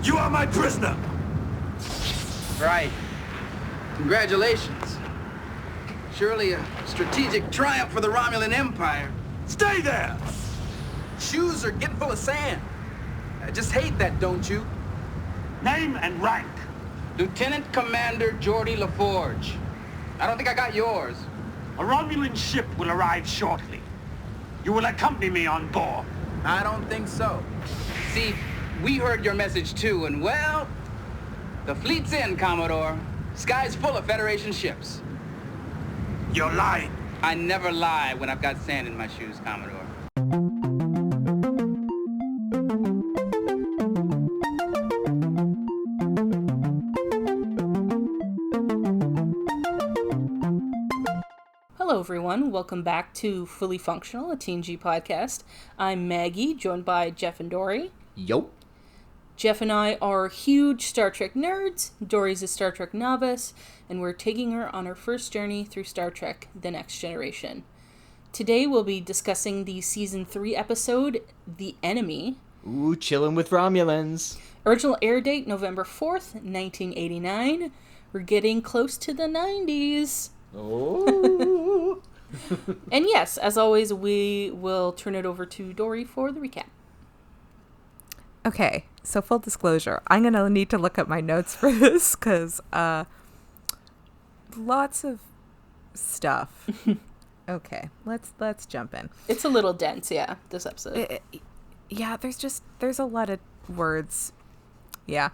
You are my prisoner! Right. Congratulations. Surely a strategic triumph for the Romulan Empire. Stay there! Shoes are getting full of sand. I just hate that, don't you? Name and rank. Lieutenant Commander Geordi LaForge. I don't think I got yours. A Romulan ship will arrive shortly. You will accompany me on board. I don't think so. See, we heard your message too, and well, the fleet's in, Commodore. Sky's full of Federation ships. You're lying. I never lie when I've got sand in my shoes, Commodore. Hello everyone, welcome back to Fully Functional, a TNG podcast. I'm Maggie, joined by Jeff and Dory. Yo. Jeff and I are huge Star Trek nerds, Dory's a Star Trek novice, and we're taking her on her first journey through Star Trek: The Next Generation. Today we'll be discussing the Season 3 episode, The Enemy. Ooh, chilling with Romulans. Original air date, November 4th, 1989. We're getting close to the 90s. Oh. And yes, as always, we will turn it over to Dory for the recap. Okay, so full disclosure, I'm going to need to look up my notes for this because lots of stuff. Okay, let's jump in. It's a little dense, yeah, this episode. Yeah, there's a lot of words. Yeah.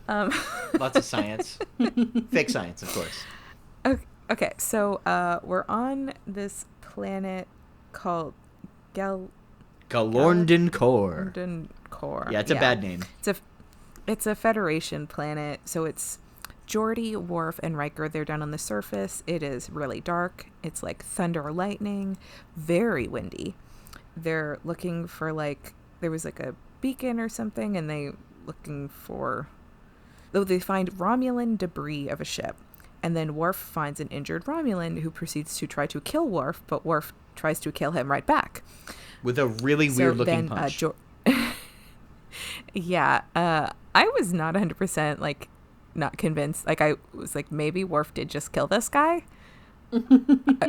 Lots of science. Fake science, of course. Okay, so we're on this planet called Galorndon Core. Core. Yeah, it's a bad name. It's a Federation planet, so it's Geordi, Worf, and Riker. They're down on the surface. It is really dark. It's like thunder or lightning, very windy. They're looking for there was a beacon or something, and they find Romulan debris of a ship. And then Worf finds an injured Romulan who proceeds to try to kill Worf, but Worf tries to kill him right back. With a really weird-looking punch. I was not 100% not convinced. I was maybe Worf did just kill this guy.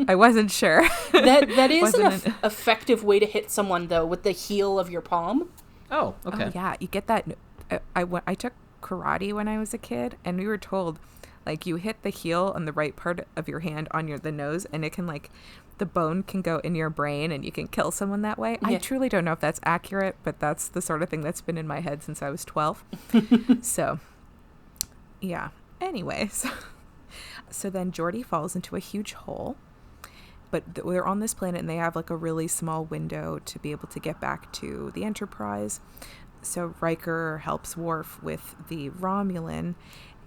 I wasn't sure. That is an effective way to hit someone, though, with the heel of your palm. Oh, okay. Oh, yeah, you get that. I took karate when I was a kid, and we were told, you hit the heel on the right part of your hand on the nose, and it can, the bone can go in your brain, and you can kill someone that way. Yeah. I truly don't know if that's accurate, but that's the sort of thing that's been in my head since I was 12. So, yeah. Anyways. So then Geordi falls into a huge hole, but they're on this planet, and they have, a really small window to be able to get back to the Enterprise. So Riker helps Worf with the Romulan,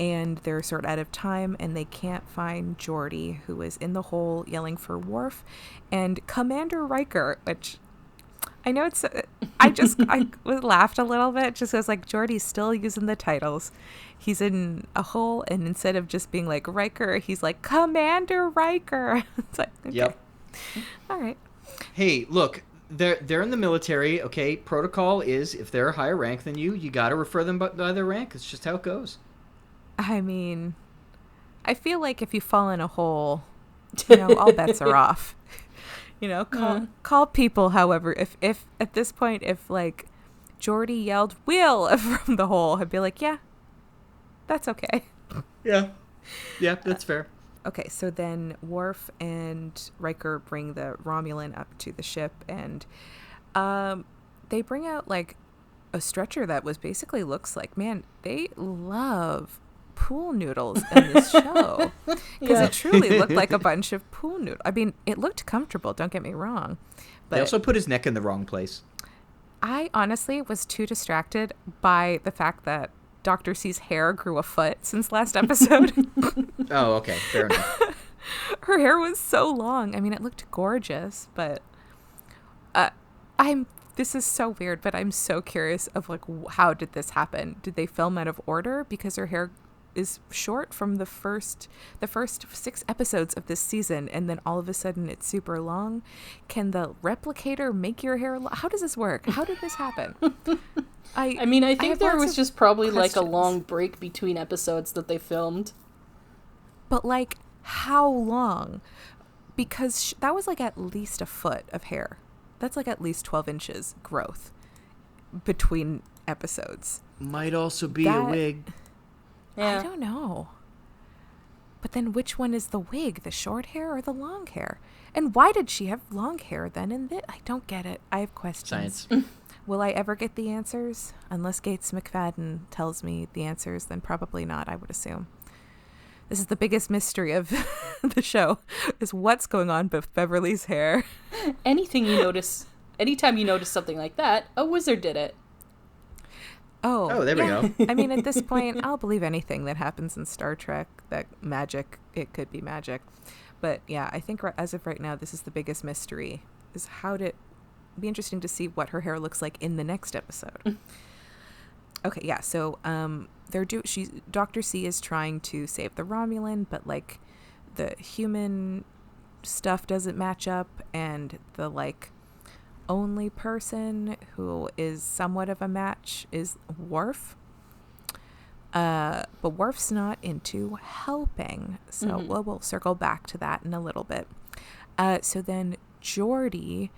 and they're sort of out of time, and they can't find Geordi, who is in the hole yelling for Worf, and Commander Riker, which I know I laughed a little bit just because Geordi's still using the titles. He's in a hole, and instead of just being Riker, he's Commander Riker. It's okay. Yep. All right. Hey, look, they're in the military, okay? Protocol is if they're a higher rank than you got to refer them by their rank. It's just how it goes. I mean, I feel if you fall in a hole, all bets are off. Call people, however, if at this point, if Geordi yelled "Will" from the hole, I'd be yeah, that's okay. Yeah, that's fair. Okay, so then Worf and Riker bring the Romulan up to the ship, and they bring out a stretcher that basically looks man, they love pool noodles in this show, because it truly looked like a bunch of pool noodles. I mean, it looked comfortable, don't get me wrong, but they also put his neck in the wrong place. I honestly was too distracted by the fact that Dr. C's hair grew a foot since last episode. Oh, okay, fair enough. Her hair was so long. I mean, it looked gorgeous, but this is so weird, but I'm so curious of how did this happen? Did they film out of order because her hair is short from the first 6 episodes of this season, and then all of a sudden it's super long. Can the replicator make your hair how does this work? How did this happen? I mean, I think there was just probably like a questions. long break between episodes that they filmed. But like, how long? Because that was like at least a foot of hair. That's like at least 12 inches growth between episodes. Might also be a wig. Yeah. I don't know. But then which one is the wig? The short hair or the long hair? And why did she have long hair then in this? I don't get it. I have questions. Science. Will I ever get the answers? Unless Gates McFadden tells me the answers, then probably not, I would assume. This is the biggest mystery of the show, is what's going on with Beverly's hair. Anytime you notice something like that, a wizard did it. Oh, there we go. I mean, at this point, I'll believe anything that happens in Star Trek. That magic, it could be magic. But yeah, I think as of right now, this is the biggest mystery, is how to be interesting to see what her hair looks like in the next episode. Okay, yeah, so Dr. C is trying to save the Romulan, but like the human stuff doesn't match up, and the like only person who is somewhat of a match is Worf. But Worf's not into helping, so we'll circle back to that in a little bit. So then Geordi,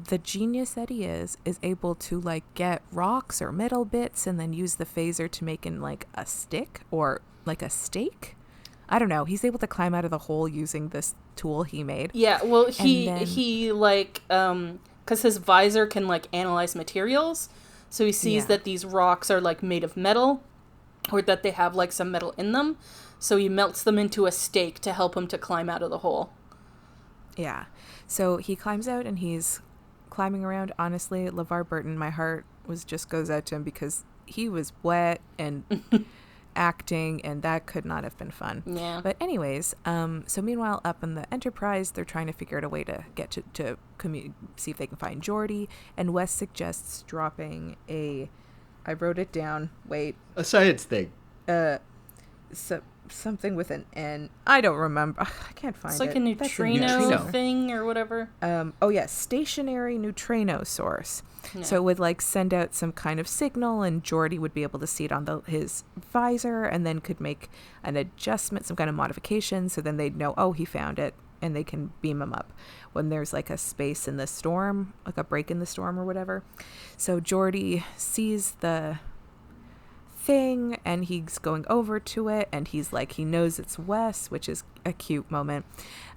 the genius that he is able to like get rocks or metal bits and then use the phaser to make in like a stick or like a stake. I don't know. He's able to climb out of the hole using this tool he made. Yeah, well, he like, because his visor can like analyze materials, so he sees that these rocks are like made of metal, or that they have like some metal in them, so he melts them into a stake to help him to climb out of the hole. Yeah. So he climbs out and he's climbing around. Honestly, LeVar Burton, my heart just goes out to him because he was wet and acting, and that could not have been fun. Yeah. But anyways, so meanwhile, up in the Enterprise, they're trying to figure out a way to get to see if they can find Geordi, and Wes suggests dropping I wrote it down. Wait. A science thing. Something with an N. I don't remember. I can't find it. It's like a neutrino thing or whatever. Stationary neutrino source. Yeah. So it would like send out some kind of signal, and Geordi would be able to see it on his visor, and then could make an adjustment, some kind of modification. So then they'd know, oh, he found it, and they can beam him up when there's like a space in the storm, like a break in the storm or whatever. So Geordi sees the thing, and he's going over to it, and he's like, he knows it's Wes, which is a cute moment,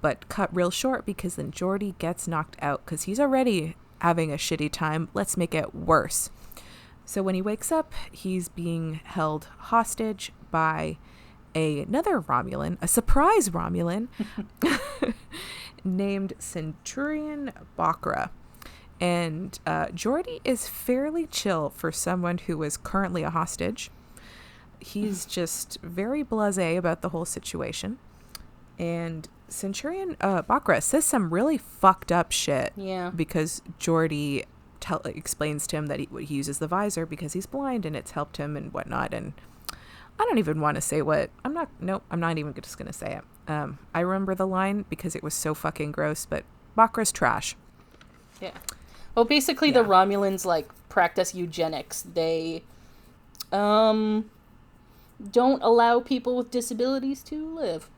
but cut real short because then Geordi gets knocked out because he's already having a shitty time. Let's make it worse. So when he wakes up, he's being held hostage by another Romulan, a surprise Romulan named Centurion Bakra. And Geordi is fairly chill for someone who is currently a hostage. He's just very blasé about the whole situation. And Centurion Bakra says some really fucked up shit. Yeah. Because Geordi explains to him that he uses the visor because he's blind and it's helped him and whatnot. And I don't even want to say what. I'm not even just going to say it. I remember the line because it was so fucking gross, but Bakra's trash. Yeah. Well, basically, the Romulans like practice eugenics. They don't allow people with disabilities to live.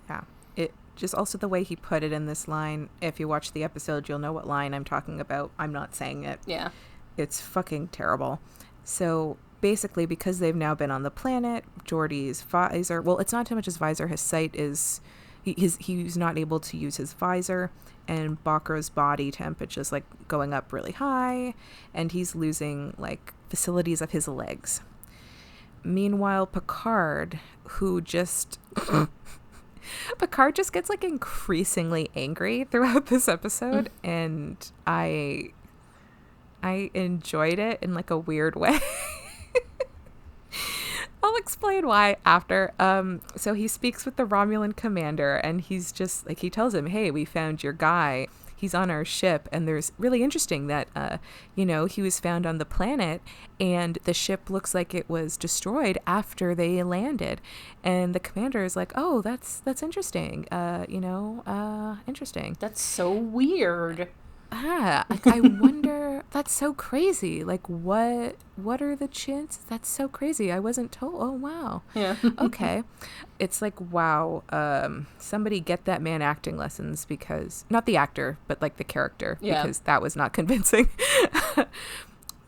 Yeah. It just also the way he put it in this line. If you watch the episode, you'll know what line I'm talking about. I'm not saying it. Yeah. It's fucking terrible. So basically, because they've now been on the planet, Geordi's visor, well, it's not too much his visor. His sight is, he's not able to use his visor, and Bakra's body temp is just like going up really high, and he's losing like facilities of his legs. Meanwhile, Picard gets like increasingly angry throughout this episode, and I enjoyed it in like a weird way. I'll explain why after. So he speaks with the Romulan commander, and he's just like, he tells him, hey, we found your guy. he's on our ship, and there's really interesting that, he was found on the planet, and the ship looks like it was destroyed after they landed. And the commander is like, oh, that's interesting. Interesting. That's so weird. Like, I wonder, that's so crazy. Like, what are the chances? That's so crazy. I wasn't told. Oh, wow. Yeah. Okay. It's like, wow. Somebody get that man acting lessons, because, not the actor, but like the character, because that was not convincing.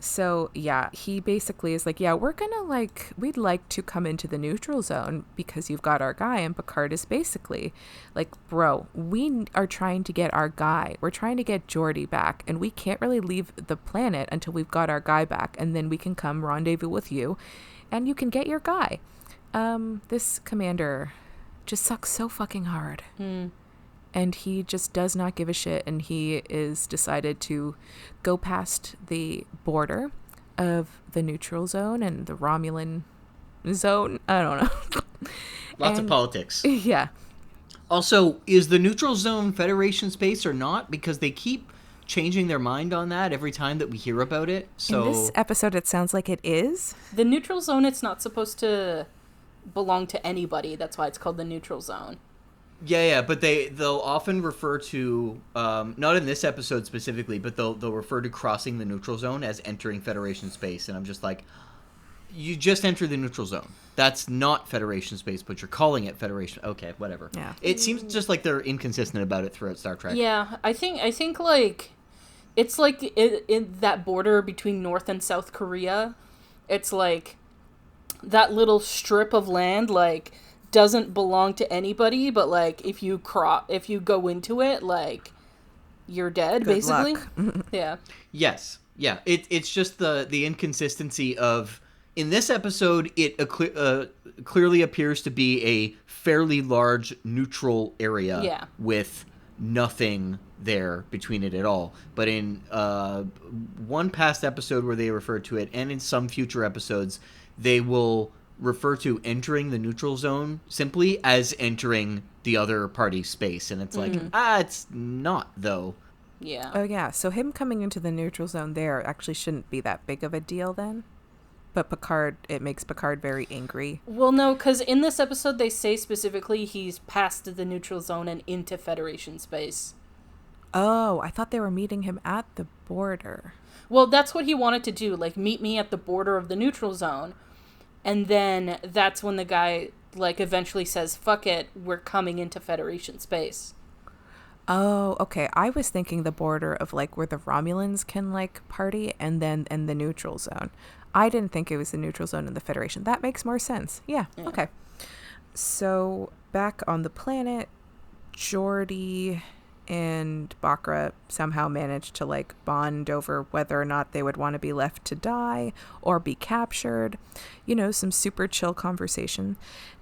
So, yeah, he basically is like, yeah, we'd like to come into the neutral zone because you've got our guy. And Picard is basically like, bro, we are trying to get our guy. We're trying to get Geordi back, and we can't really leave the planet until we've got our guy back. And then we can come rendezvous with you, and you can get your guy. This commander just sucks so fucking hard. And he just does not give a shit, and he is decided to go past the border of the neutral zone and the Romulan zone. I don't know. Lots of politics. Yeah. Also, is the neutral zone Federation space or not? Because they keep changing their mind on that every time that we hear about it. So in this episode, it sounds like it is. The neutral zone, it's not supposed to belong to anybody. That's why it's called the neutral zone. Yeah, but they'll often refer to, not in this episode specifically, but they'll refer to crossing the neutral zone as entering Federation space, and I'm just like, you just enter the neutral zone. That's not Federation space, but you're calling it Federation. Okay, whatever. Yeah. It seems just like they're inconsistent about it throughout Star Trek. Yeah, I think like, it's like in that border between North and South Korea, it's like that little strip of land, like, doesn't belong to anybody, but like if you go into it, like, you're dead. Good basically. luck. Yeah. Yes. Yeah. It's just the inconsistency of, in this episode, it clearly appears to be a fairly large neutral area with nothing there between it at all. But in one past episode where they referred to it, and in some future episodes, they will refer to entering the neutral zone simply as entering the other party's space. And it's like, it's not, though. Yeah. Oh, yeah. So him coming into the neutral zone there actually shouldn't be that big of a deal then. But it makes Picard very angry. Well, no, because in this episode they say specifically he's past the neutral zone and into Federation space. Oh, I thought they were meeting him at the border. Well, that's what he wanted to do, like, meet me at the border of the neutral zone. And then that's when the guy, like, eventually says, fuck it, we're coming into Federation space. Oh, okay. I was thinking the border of, like, where the Romulans can, like, party, and then in the neutral zone. I didn't think it was the neutral zone in the Federation. That makes more sense. Yeah. Okay. So, back on the planet, Geordi and Bakra somehow managed to, like, bond over whether or not they would want to be left to die or be captured. You know, some super chill conversation.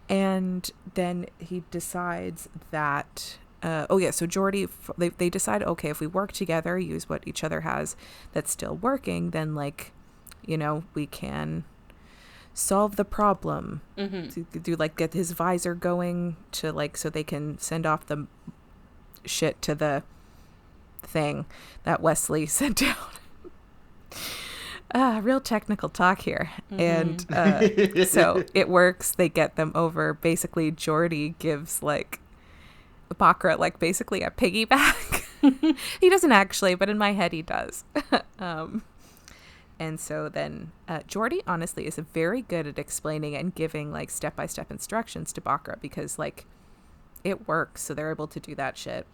And then he decides that, so Geordi, they decide, okay, if we work together, use what each other has that's still working, then, like, you know, we can solve the problem. Do like, get his visor going to, like, so they can send off the shit to the thing that Wesley sent down. Real technical talk here. And so it works. They get them over. Basically, Geordi gives, like, Bakra, like, basically a piggyback. He doesn't actually, but in my head he does. And so then Geordi, honestly, is very good at explaining and giving, like, step-by-step instructions to Bakra, because, like, it works, so they're able to do that shit.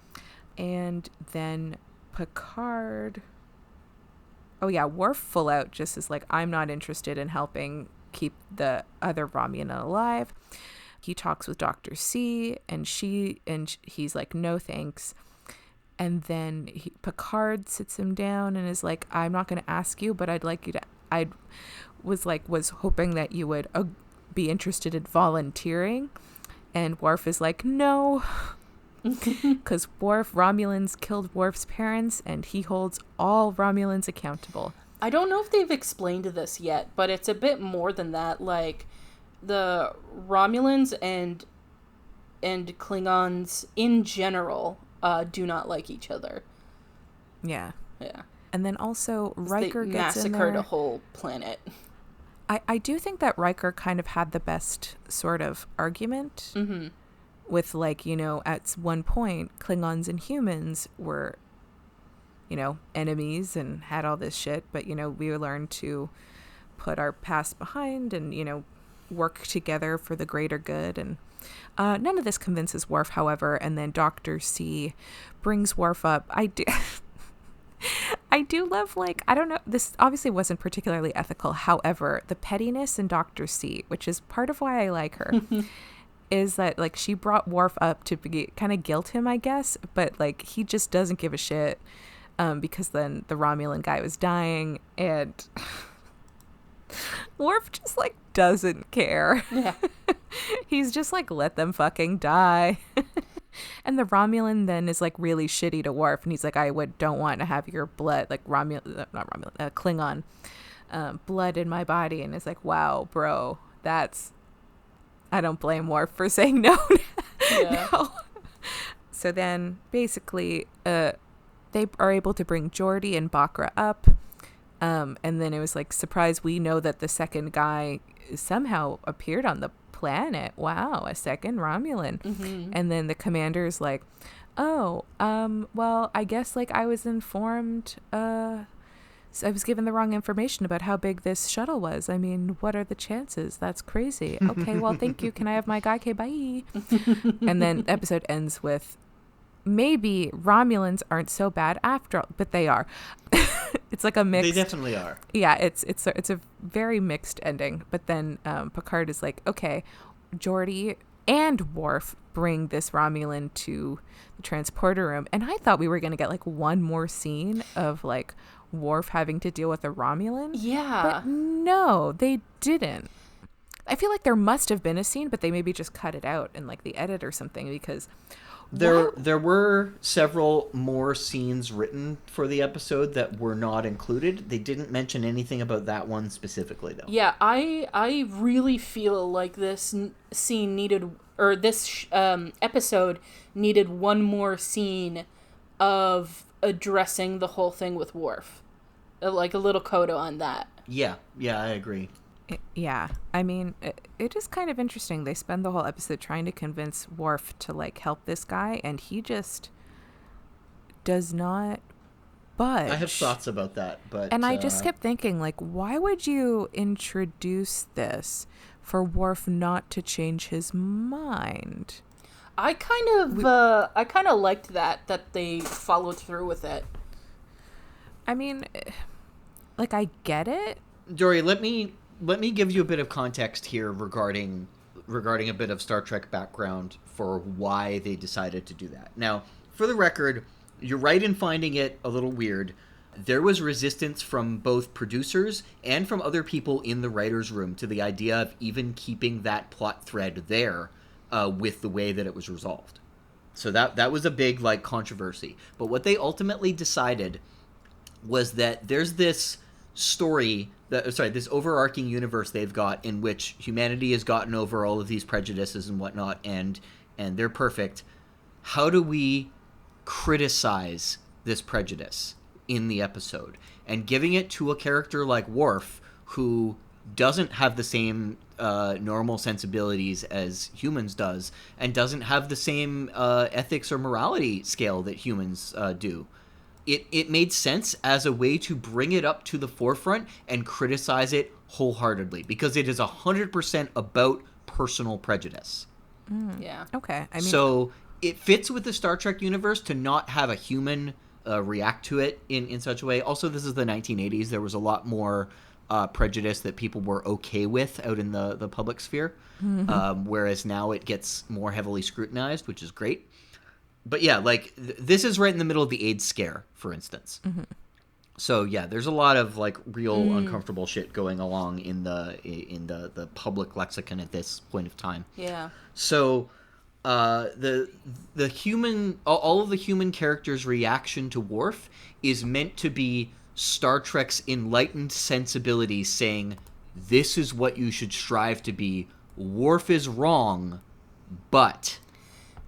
And then Picard... Oh, yeah, Worf full out just is like, I'm not interested in helping keep the other Romulan alive. He talks with Dr. C, and he's like, no thanks. And then Picard sits him down and is like, I'm not going to ask you, but I'd like you to... was hoping that you would be interested in volunteering. And Worf is like, no, because Romulans killed Worf's parents, and he holds all Romulans accountable. I don't know if they've explained this yet, but it's a bit more than that. Like, the Romulans and Klingons in general do not like each other. Yeah. Yeah. And then also Riker gets in there. Massacred a whole planet. I do think that Riker kind of had the best sort of argument with, like, you know, at one point, Klingons and humans were, you know, enemies and had all this shit. But, you know, we learned to put our past behind and, you know, work together for the greater good. And none of this convinces Worf, however. And then Dr. C brings Worf up. I do love, like, I don't know, this obviously wasn't particularly ethical. However, the pettiness in Dr. C, which is part of why I like her, is that, like, she brought Worf up to kind of guilt him, I guess. But, like, he just doesn't give a shit because then the Romulan guy was dying. And Worf just, like, doesn't care. Yeah. He's just like, let them fucking die. And the Romulan then is like really shitty to Worf, and he's like, don't want to have your blood, like Klingon blood in my body. And it's like, wow, bro, I don't blame Worf for saying no. Yeah. No. So then basically they are able to bring Geordi and Bakra up, and then it was like, surprise, we know that the second guy somehow appeared on the planet. Wow, a second Romulan. And then the commander's like, well, I guess, like, I was informed, so I was given the wrong information about how big this shuttle was. I mean, what are the chances? That's crazy. Okay, well, thank you. Can I have my guy? Okay, bye. And then episode ends with, maybe Romulans aren't so bad after all, but they are. It's like a mixed. They definitely are. Yeah, it's a very mixed ending. But then Picard is like, okay, Geordi and Worf bring this Romulan to the transporter room, and I thought we were gonna get like one more scene of like Worf having to deal with a Romulan. Yeah. But no, they didn't. I feel like there must have been a scene, but they maybe just cut it out in like the edit or something, because there were several more scenes written for the episode that were not included. They didn't mention anything about that one specifically, though. Yeah, I really feel like this scene needed, or this episode needed one more scene of addressing the whole thing with Worf. Like a little coda on that. Yeah, I agree. Yeah, I mean, it is kind of interesting. They spend the whole episode trying to convince Worf to, like, help this guy, and he just does not budge. I have thoughts about that, but... And I just kept thinking, like, why would you introduce this for Worf not to change his mind? I kind of liked that they followed through with it. I mean, like, I get it. Dory, let me give you a bit of context here regarding a bit of Star Trek background for why they decided to do that. Now, for the record, you're right in finding it a little weird. There was resistance from both producers and from other people in the writer's room to the idea of even keeping that plot thread there with the way that it was resolved. So that was a big, like, controversy. But what they ultimately decided was that there's this story, this overarching universe they've got in which humanity has gotten over all of these prejudices and whatnot, and they're perfect. How do we criticize this prejudice in the episode? And giving it to a character like Worf, who doesn't have the same normal sensibilities as humans does, and doesn't have the same ethics or morality scale that humans do. It made sense as a way to bring it up to the forefront and criticize it wholeheartedly, because it is 100% about personal prejudice. Yeah. Okay. I mean, so it fits with the Star Trek universe to not have a human react to it in such a way. Also, this is the 1980s. There was a lot more prejudice that people were okay with out in the public sphere, whereas now it gets more heavily scrutinized, which is great. But yeah, like, this is right in the middle of the AIDS scare, for instance. So yeah, there's a lot of, like, real uncomfortable shit going along in the public lexicon at this point of time. Yeah. So the human, all of the human characters' reaction to Worf is meant to be Star Trek's enlightened sensibilities saying, this is what you should strive to be. Worf is wrong, but...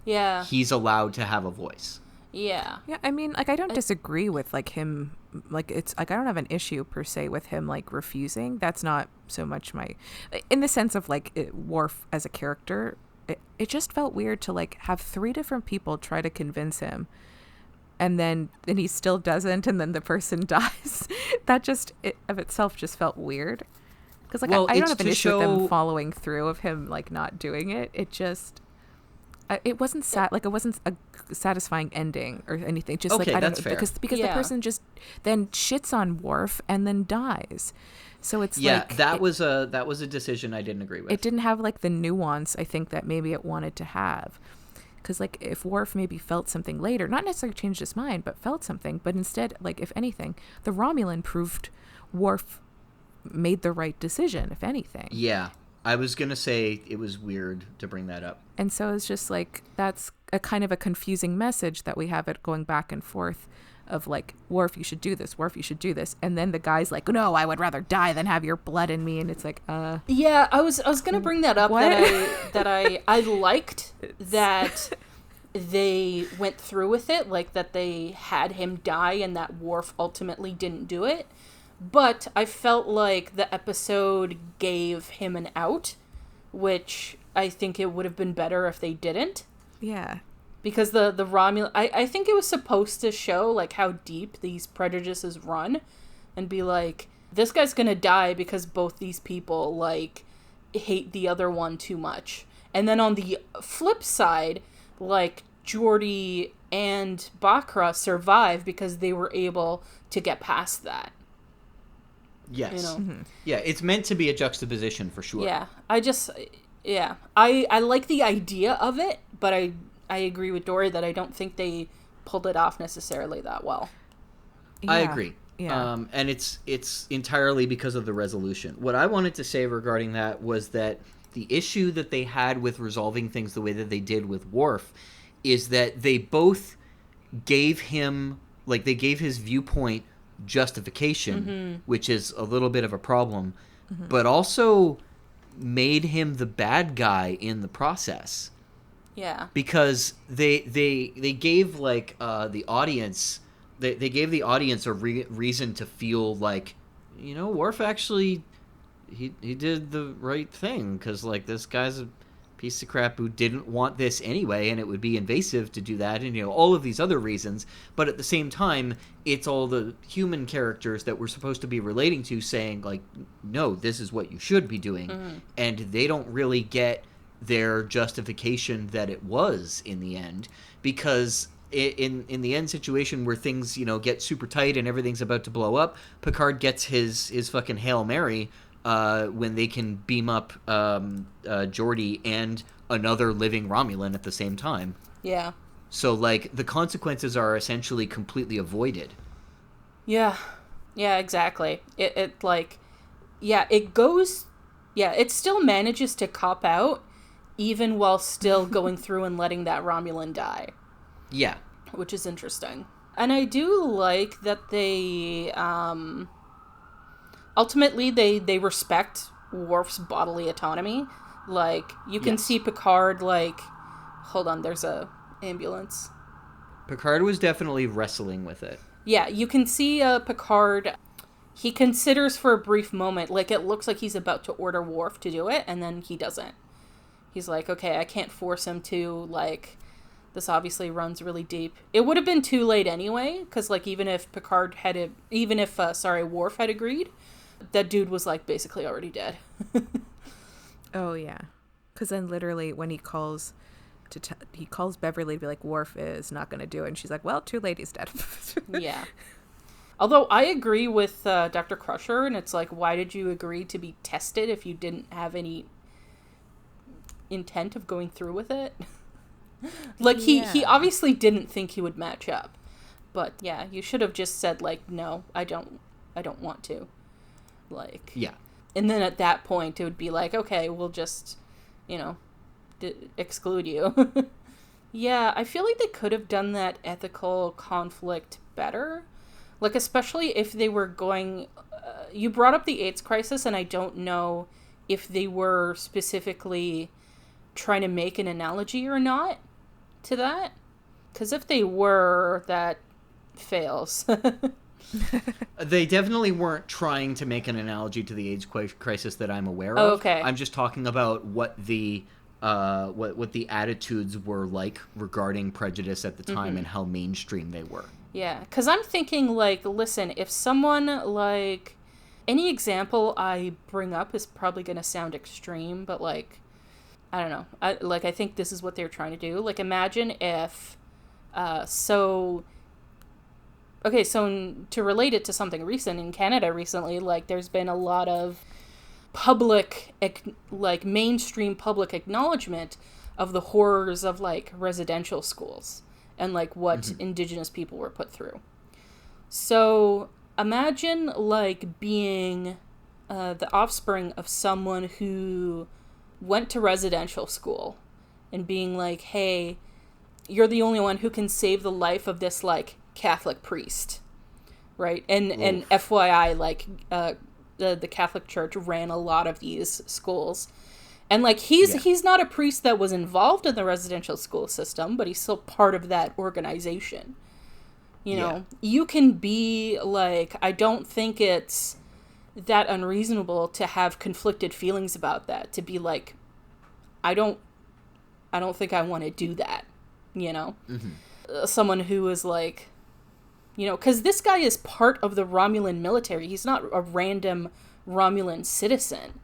Yeah. he's allowed to have a voice. Yeah. Yeah, I mean, like, I don't disagree with, like, him, like, it's, like, I don't have an issue, per se, with him, like, refusing. That's not so much in the sense of, like, Worf as a character, it just felt weird to, like, have 3 different people try to convince him, and then he still doesn't, and then the person dies. That just, of itself, just felt weird. Because, like, I don't have an issue with them following through, of him, like, not doing it. It just... it wasn't it wasn't a satisfying ending or anything. Just okay, like, I don't that's know, fair. because the person just then shits on Worf and then dies. So it's like, that was a decision I didn't agree with. It didn't have, like, the nuance, I think, that maybe it wanted to have. Because, like, if Worf maybe felt something later, not necessarily changed his mind, but felt something, but instead, like, if anything, the Romulan proved Worf made the right decision, if anything. Yeah. I was going to say it was weird to bring that up. And so it's just like, that's a kind of a confusing message that we have it going back and forth of, like, Worf, you should do this. Worf, you should do this. And then the guy's like, no, I would rather die than have your blood in me. And it's like, Yeah, I was going to bring that up. What? that I liked that they went through with it, like that they had him die and that Worf ultimately didn't do it. But I felt like the episode gave him an out, which I think it would have been better if they didn't. yeah. Because the Romulan... I think it was supposed to show, like, how deep these prejudices run. And be like, this guy's gonna die because both these people, like, hate the other one too much. And then on the flip side, like, Geordi and Bakra survive because they were able to get past that. Yes. You know? Mm-hmm. Yeah, it's meant to be a juxtaposition for sure. Yeah, I like the idea of it, but I agree with Dory that I don't think they pulled it off necessarily that well. I agree. Yeah. And it's entirely because of the resolution. What I wanted to say regarding that was that the issue that they had with resolving things the way that they did with Worf is that they both gave him, like, they gave his viewpoint justification, which is a little bit of a problem, but also made him the bad guy in the process. Yeah. Because they gave, like, the audience, they gave the audience a reason to feel like, you know, Worf actually, he did the right thing, because, like, this guy's a piece of crap who didn't want this anyway, and it would be invasive to do that, and, you know, all of these other reasons. But at the same time, it's all the human characters that we're supposed to be relating to saying, like, no, this is what you should be doing. And they don't really get their justification that it was in the end, because in the end situation where things, you know, get super tight and everything's about to blow up, Picard gets his fucking Hail Mary when they can beam up Geordi and another living Romulan at the same time. Yeah. So, like, the consequences are essentially completely avoided. Yeah. Yeah, exactly. It like, yeah, it goes, yeah, it still manages to cop out even while still going through and letting that Romulan die. Yeah. Which is interesting. And I do like that they, ultimately, they respect Worf's bodily autonomy. Like, you can see Picard, like... Hold on, there's a ambulance. Picard was definitely wrestling with it. Yeah, you can see Picard... He considers for a brief moment, like, it looks like he's about to order Worf to do it, and then he doesn't. He's like, okay, I can't force him to, like... This obviously runs really deep. It would have been too late anyway, because, like, even if Worf had agreed... That dude was, like, basically already dead. Oh, yeah. Because then literally when he calls he calls Beverly to be like, Worf is not going to do it. And she's like, well, too late, he's dead. Yeah. Although I agree with Dr. Crusher, and it's like, why did you agree to be tested if you didn't have any intent of going through with it? Like, he obviously didn't think he would match up. But, yeah, you should have just said, like, no, I don't want to. Like, yeah, and then at that point it would be like, okay, we'll just, you know, exclude you. Yeah, I feel like they could have done that ethical conflict better, like, especially if they were going, you brought up the AIDS crisis, and I don't know if they were specifically trying to make an analogy or not to that. Because if they were, that fails. They definitely weren't trying to make an analogy to the AIDS crisis that I'm aware of. Oh, okay. I'm just talking about what the attitudes were like regarding prejudice at the time and how mainstream they were. Yeah, because I'm thinking, like, listen, if someone, like, any example I bring up is probably going to sound extreme, but, like, I don't know. I think this is what they're trying to do. Like, imagine if, to relate it to something recent, in Canada recently, like, there's been a lot of mainstream public acknowledgement of the horrors of, like, residential schools and, like, what Indigenous people were put through. So imagine, like, being the offspring of someone who went to residential school and being like, hey, you're the only one who can save the life of this, like, Catholic priest, right? And FYI, like, the Catholic Church ran a lot of these schools. And, like, he's not a priest that was involved in the residential school system, but he's still part of that organization. You know, you can be, like, I don't think it's that unreasonable to have conflicted feelings about that, to be like, I don't think I want to do that, you know? Someone who is, like, you know, because this guy is part of the Romulan military. He's not a random Romulan citizen.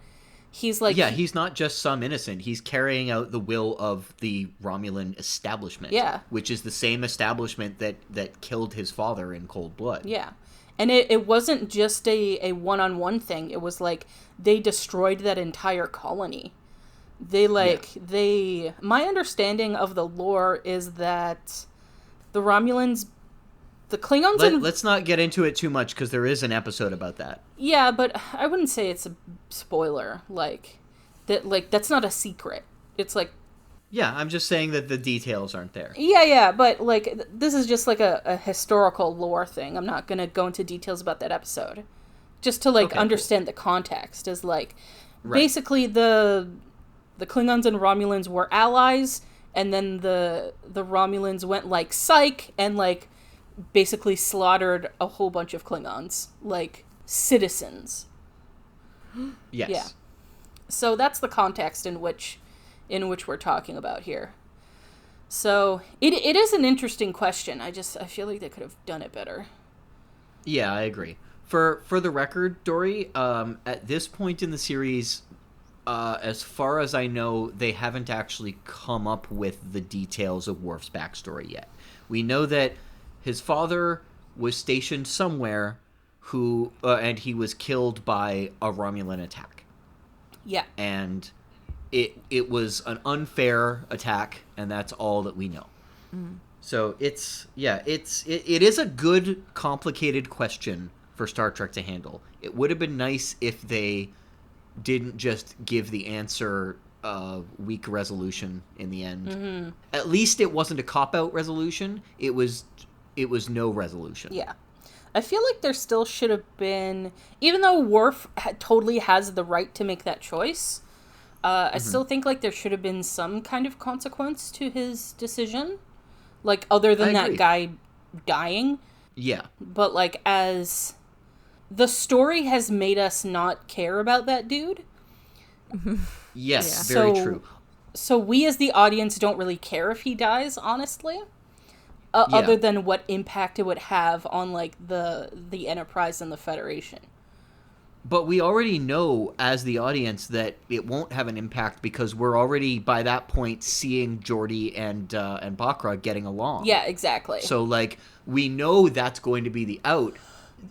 He's like... Yeah, he's not just some innocent. He's carrying out the will of the Romulan establishment. Yeah. Which is the same establishment that killed his father in cold blood. Yeah. And it wasn't just a one-on-one thing. It was like they destroyed that entire colony. My understanding of the lore is that the Romulans... The Klingons Let's not get into it too much, because there is an episode about that. Yeah, but I wouldn't say it's a spoiler. Like, that's not a secret. It's like... Yeah, I'm just saying that the details aren't there. Yeah, but, like, this is just, like, a historical lore thing. I'm not gonna go into details about that episode. Just to, like, understand the context. Is, like, basically the Klingons and Romulans were allies, and then the Romulans went, like, psych, and, like, basically slaughtered a whole bunch of Klingons, like, citizens. Yes. Yeah. So that's the context in which we're talking about here. So it is an interesting question. I feel like they could have done it better. Yeah, I agree. For the record, Dory, at this point in the series, as far as I know, they haven't actually come up with the details of Worf's backstory yet. We know that his father was stationed somewhere and he was killed by a Romulan attack. Yeah. And it was an unfair attack, and that's all that we know. So it is a good, complicated question for Star Trek to handle. It would have been nice if they didn't just give the answer weak resolution in the end. At least it wasn't a cop-out resolution. It was no resolution. Yeah. I feel like there still should have been, even though Worf totally has the right to make that choice, I still think, like, there should have been some kind of consequence to his decision. Like, other than that guy dying. Yeah. But, like, as the story has made us not care about that dude. Yes, very true. So we as the audience don't really care if he dies, honestly. Other than what impact it would have on, like, the Enterprise and the Federation. But we already know, as the audience, that it won't have an impact because we're already, by that point, seeing Geordi and Bakra getting along. Yeah, exactly. So, like, we know that's going to be the out,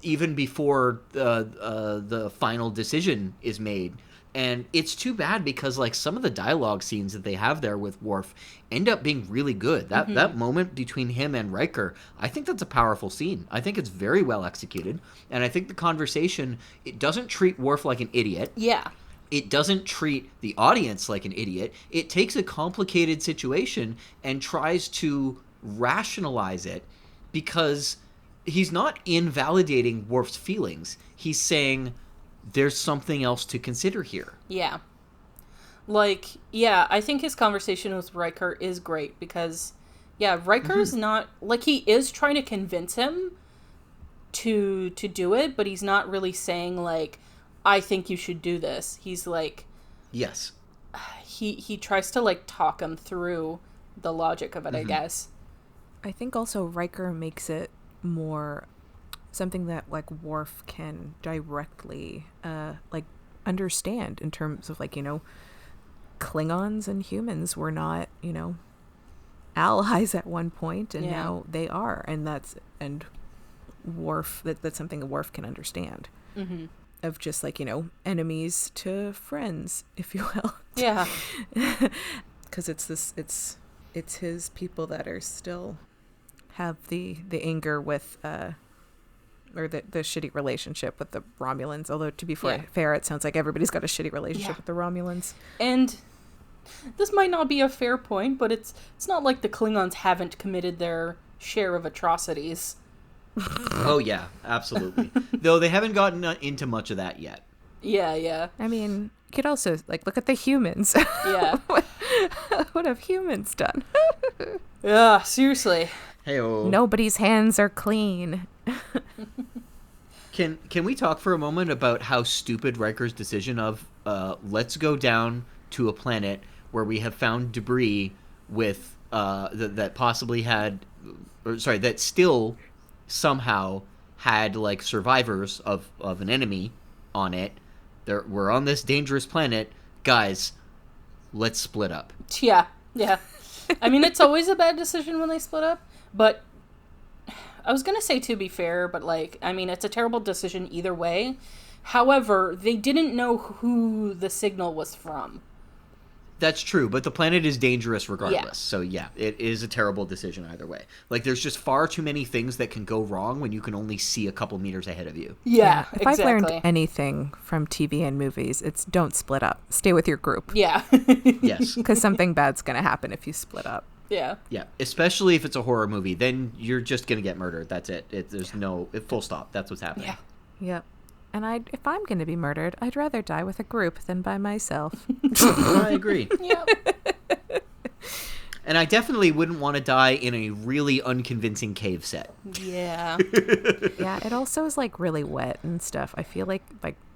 even before the final decision is made. And it's too bad because, like, some of the dialogue scenes that they have there with Worf end up being really good. That moment between him and Riker, I think that's a powerful scene. I think it's very well executed. And I think the conversation, it doesn't treat Worf like an idiot. Yeah. It doesn't treat the audience like an idiot. It takes a complicated situation and tries to rationalize it because he's not invalidating Worf's feelings. He's saying... there's something else to consider here. Yeah. Like, yeah, I think his conversation with Riker is great because, Yeah, Riker's not... Like, he is trying to convince him to do it, but he's not really saying, like, I think you should do this. He's like... Yes. He tries to, like, talk him through the logic of it, I guess. I think also Riker makes it more something that, like, Worf can directly, like, understand in terms of, like, you know, Klingons and humans were not, you know, allies at one point, and now they are, and Worf, that's something that's something Worf can understand, of just, like, you know, enemies to friends, if you will. Yeah. Because it's his people that are still have the anger with or the shitty relationship with the Romulans, although to be fair, it sounds like everybody's got a shitty relationship with the Romulans. And this might not be a fair point, but it's not like the Klingons haven't committed their share of atrocities. Oh yeah, absolutely. Though they haven't gotten into much of that yet. Yeah. I mean, you could also, like, look at the humans. Yeah. What have humans done? Yeah, seriously. Hey-o. Nobody's hands are clean. Can we talk for a moment about how stupid Riker's decision of let's go down to a planet where we have found debris with that possibly had, that still somehow had, like, survivors of an enemy on it. We're on this dangerous planet, guys. Let's split up. Yeah. I mean, it's always a bad decision when they split up, but I was gonna say, to be fair, but, like, I mean, it's a terrible decision either way. However, they didn't know who the signal was from. That's true, but the planet is dangerous regardless. Yeah. So yeah, it is a terrible decision either way. Like, there's just far too many things that can go wrong when you can only see a couple meters ahead of you. Yeah, If I've learned anything from TV and movies, it's don't split up. Stay with your group. Yeah. Yes. Because something bad's going to happen if you split up. Yeah. Yeah, especially if it's a horror movie, then you're just going to get murdered. That's it. There's no full stop. That's what's happening. Yeah. Yep. And if I'm going to be murdered, I'd rather die with a group than by myself. I agree. Yep. And I definitely wouldn't want to die in a really unconvincing cave set. Yeah. Yeah, it also is, like, really wet and stuff. I feel like...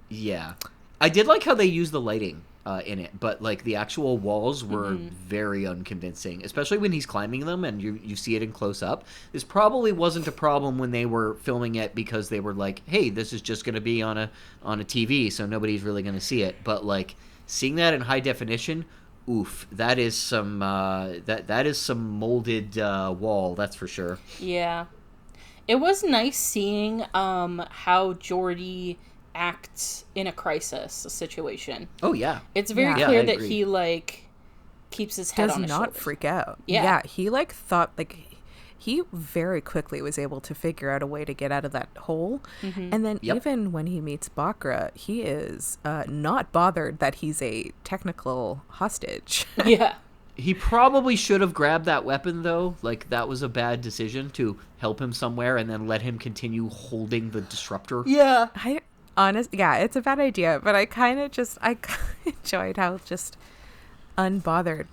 Yeah. I did like how they used the lighting in it, but, like, the actual walls were very unconvincing, especially when he's climbing them and you see it in close up. This probably wasn't a problem when they were filming it because they were like, hey, this is just going to be on a TV, so nobody's really going to see it. But, like, seeing that in high definition, oof, that is some that is some molded wall, that's for sure. Yeah. It was nice seeing how Geordi acts in a crisis situation. Oh yeah, it's very clear that he, like, keeps his head on his shoulders. Does not freak out. Yeah, he, like, thought, like, he very quickly was able to figure out a way to get out of that hole. And then even when he meets Bakra, he is not bothered that he's a technical hostage. Yeah. He probably should have grabbed that weapon, though. Like, that was a bad decision to help him somewhere and then let him continue holding the disruptor. Yeah. It's a bad idea, but I kind of enjoyed how just unbothered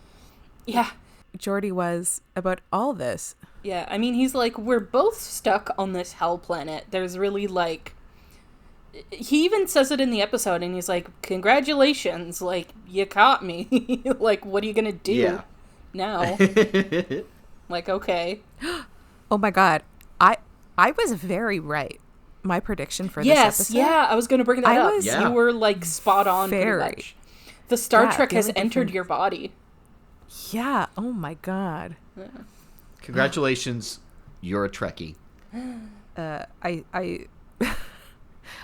Geordi was about all this. Yeah, I mean, he's like, we're both stuck on this hell planet. There's really, like... He even says it in the episode, and he's like, congratulations, like, you caught me. Like, what are you gonna do now? Like, okay. Oh my god. I was very right. My prediction for this episode. Yeah, I was gonna bring that up. Yeah. You were, like, spot on pretty much. The Star Trek has entered your body. Yeah, oh my god. Yeah. Congratulations, you're a Trekkie.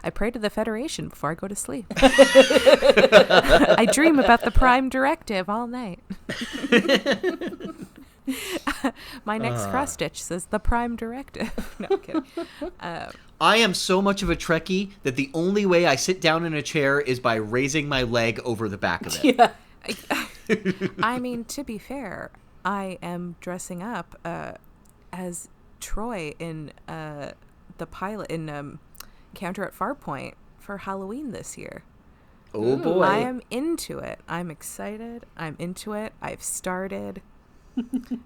I pray to the Federation before I go to sleep. I dream about the Prime Directive all night. My next cross stitch says the Prime Directive. No, I'm kidding. I am so much of a Trekkie that the only way I sit down in a chair is by raising my leg over the back of it. Yeah. I mean, to be fair, I am dressing up as Troy in the pilot in Encounter at Farpoint for Halloween this year. Oh boy. I am into it. I'm excited. I'm into it. I've started.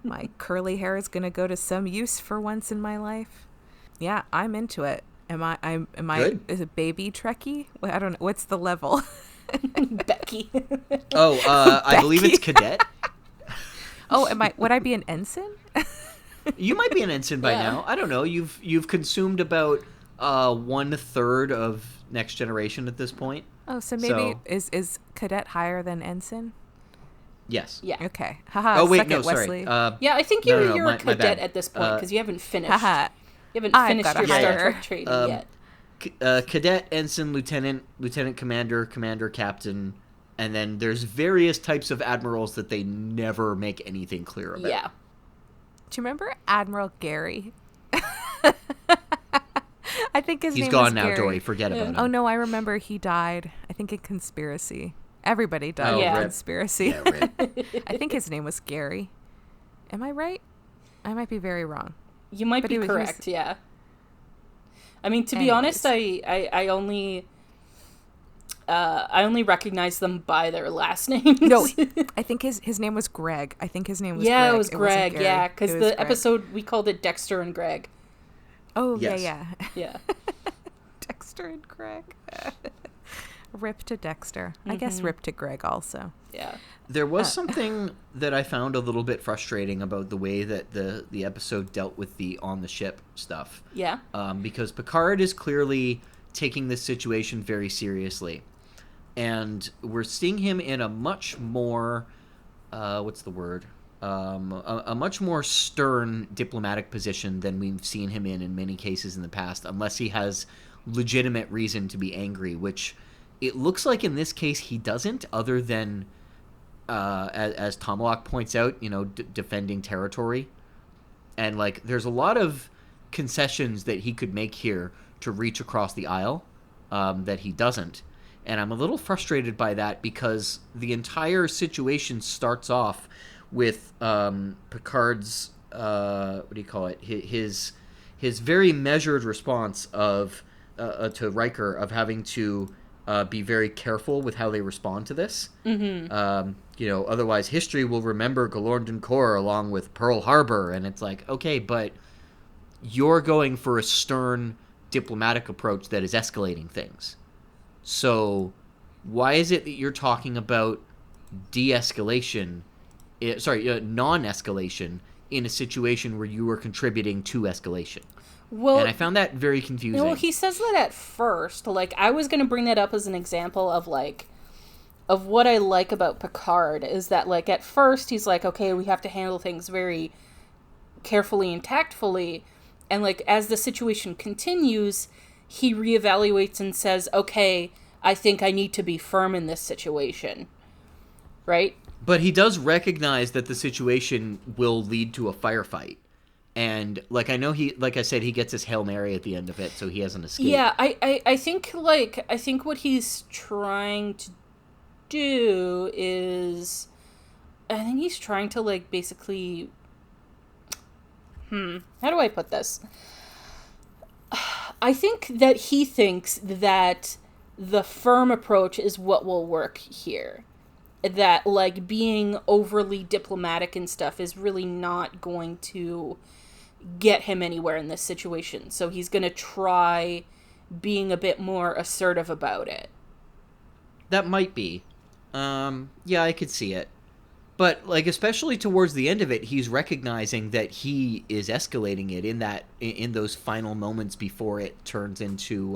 My curly hair is going to go to some use for once in my life. Yeah, I'm into it. Am I Good. is it baby Trekkie? I don't know. What's the level? Becky. Oh, I believe it's cadet. Oh, would I be an ensign? You might be an ensign by now. I don't know. You've consumed about 1/3 of Next Generation at this point. Oh, so maybe is cadet higher than ensign? Yes. Yeah. Okay. Haha. Oh wait, suck no, it, sorry. Wesley. Yeah, I think No, you're my a cadet bad. at this point because you haven't finished. Haha. You haven't I've finished got a your Star higher. Trek training yet. Cadet, ensign, lieutenant commander, commander, captain, and then there's various types of admirals that they never make anything clear about. Yeah. Do you remember Admiral Gary? I think his name He's gone was now, Gary. Dory. Forget about him. Oh no, I remember he died. I think in Conspiracy. Everybody died Yeah. in Rip. Conspiracy. Yeah, right. I think his name was Gary. Am I right? I might be very wrong. You might But be he was- correct, yeah. I mean, to be Anyways. honest, I only recognize them by their last names. No, I think his name was Greg. I think his name was yeah, Greg. it was wasn't Greg. Gary. Yeah, because It was the Greg. episode we called it Dexter and Greg. Oh, Yes. yeah. Yeah. Dexter and Greg. Rip to Dexter. I guess rip to Greg also. Yeah. There was something that I found a little bit frustrating about the way that the episode dealt with the on the ship stuff. Yeah. Because Picard is clearly taking this situation very seriously. And we're seeing him in a much more, what's the word? A much more stern diplomatic position than we've seen him in many cases in the past, unless he has legitimate reason to be angry, which it looks like in this case he doesn't, other than, as Tomalak points out, defending territory. And, there's a lot of concessions that he could make here to reach across the aisle that he doesn't. And I'm a little frustrated by that because the entire situation starts off with Picard's, what do you call it? His very measured response to Riker of having to be very careful with how they respond to this. Mm-hmm. Otherwise history will remember Galorndon Corps along with Pearl Harbor. And it's like, okay, but you're going for a stern diplomatic approach that is escalating things. So why is it that you're talking about de-escalation, non-escalation in a situation where you were contributing to escalation? Well, and I found that very confusing. Well, he says that at first. I was going to bring that up as an example of what I like about Picard is that, at first he's like, okay, we have to handle things very carefully and tactfully. And, as the situation continues, he reevaluates and says, okay, I think I need to be firm in this situation. Right? But he does recognize that the situation will lead to a firefight. And, I know like I said, he gets his Hail Mary at the end of it, so he has an escape. Yeah, I think, I think what he's trying to do is... I think he's trying to, basically... How do I put this? I think that he thinks that the firm approach is what will work here. That, being overly diplomatic and stuff is really not going to get him anywhere in this situation. So he's going to try being a bit more assertive about it. That might be. Yeah, I could see it. But, especially towards the end of it, he's recognizing that he is escalating it in those final moments before it turns into,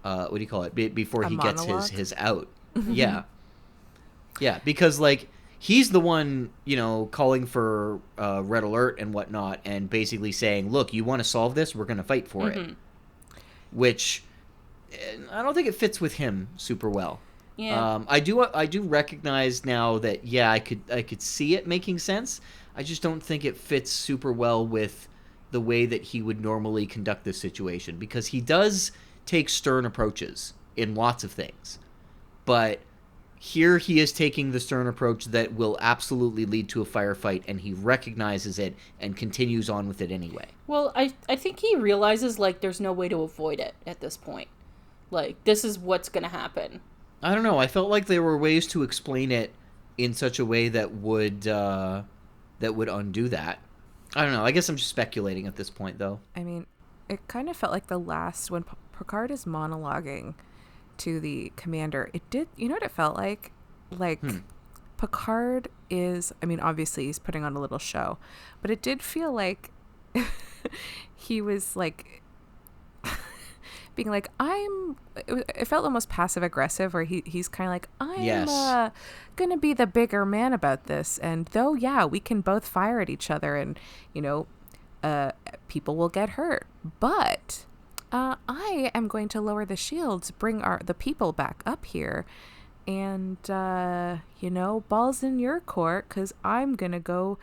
what do you call it? Before he gets his out. Yeah. Yeah, because, he's the one, calling for red alert and whatnot, and basically saying, look, you want to solve this? We're going to fight for it. Which, I don't think it fits with him super well. Yeah. I do recognize now that, yeah, I could see it making sense. I just don't think it fits super well with the way that he would normally conduct this situation, because he does take stern approaches in lots of things. But here he is taking the stern approach that will absolutely lead to a firefight, and he recognizes it and continues on with it anyway. Well, I think he realizes, there's no way to avoid it at this point. This is what's going to happen. I don't know. I felt like there were ways to explain it in such a way that would undo that. I don't know. I guess I'm just speculating at this point, though. I mean, it kind of felt like the last when Picard is monologuing to the commander. It did. You know what it felt like? Like Picard is. I mean, obviously he's putting on a little show, but it did feel like he was like being like, it felt almost passive aggressive, where he's kind of like, I'm gonna be the bigger man about this, and though we can both fire at each other, and people will get hurt, but I am going to lower the shields, bring the people back up here, and balls in your court, because I'm gonna go